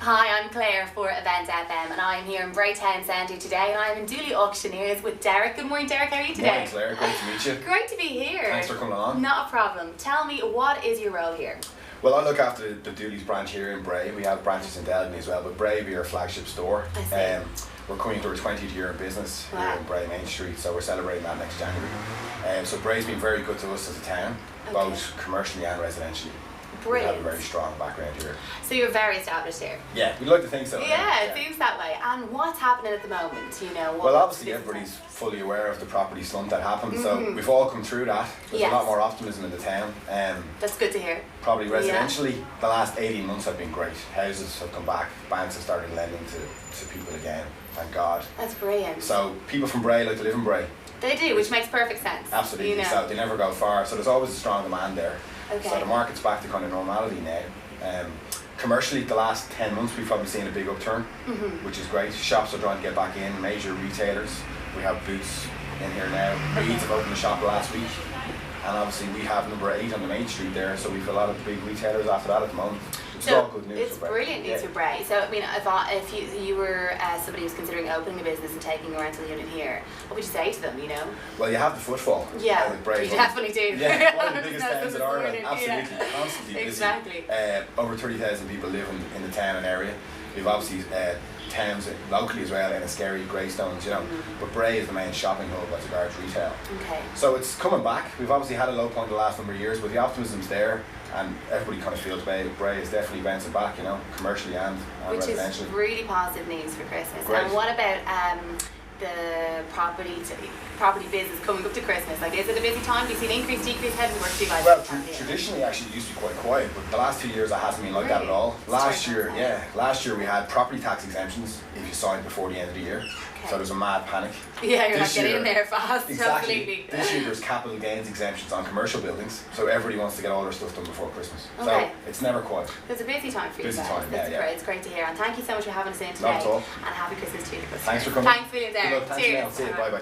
Hi, I'm Claire for Event FM and I'm here in Bray Town Centre today and I'm in Dooleys Auctioneers with Derek. Good morning, Derek, how are you today? Morning, Claire, great to meet you. Great to be here. Thanks for coming on. Not a problem. Tell me, what is your role here? Well, I look after the Dooleys branch here in Bray. We have branches in Delgany as well, but Bray be our flagship store. I see. We're coming to our 20th year in business Wow. here in Bray Main Street, so we're celebrating that next January. So Bray's been very good to us as a town, both commercially and residentially. Brilliant. We have a very strong background here. So you're very established here? Yeah, we'd like to think so. Yeah, it seems that way. And what's happening at the moment? You know, Well, obviously everybody's fully aware of the property slump that happened, so we've all come through that. There's a lot more optimism in the town. That's good to hear. Probably residentially, the last 18 months have been great. Houses have come back, banks have started lending to people again, thank God. That's brilliant. So people from Bray like to live in Bray. They do, which makes perfect sense. Absolutely, You know. so they never go far, so there's always a strong demand there. Okay. So the market's back to kind of normality now. Commercially, the last 10 months we've probably seen a big upturn, which is great. Shops are trying to get back in, major retailers. We have Boots in here now. Reeds have opened a shop last week. And obviously we have number 8 on the main street there, so we've a lot of the big retailers after that at the moment. It's all good news it's for Bray. brilliant news for Bray. So I mean, if you were somebody who's considering opening a business and taking a rental unit here, what would you say to them? You know? Well, you have the footfall. Yeah, With Bray. you definitely do. Yeah, one of the biggest towns in No, Ireland. yeah. Absolutely, constantly busy. Exactly. Over 30,000 people live in the town and area. We've obviously towns locally as well, Enniskerry, Greystones, you know. But Bray is the main shopping hub as regards retail. Okay. So it's coming back. We've obviously had a low point the last number of years, but the optimism's there, and everybody kind of feels Bray is definitely bouncing back, you know, commercially and Which residentially. is really positive news for Christmas. Great. And what about the property business coming up to Christmas? Like, is it a busy time? Do you see an increase, decrease? How does it work for you guys? Well, traditionally, actually, it used to be quite quiet, but the last 2 years it hasn't been like that at all. Last year we had property tax exemptions if you signed before the end of the year. Okay. So there was a mad panic. Yeah, you're This not getting year- in there fast. Exactly. Absolutely. This year there's capital gains exemptions on commercial buildings, so everybody wants to get all their stuff done before Christmas. Okay. So it's never quiet. It's a busy time for you Busy guys. time, That's yeah. great. It's great to hear. And thank you so much for having us in today. Not at all. And happy Christmas to you. Thanks for coming. Thanks for being there. Good luck. Thanks, Cheers. Mel. See you. Bye bye.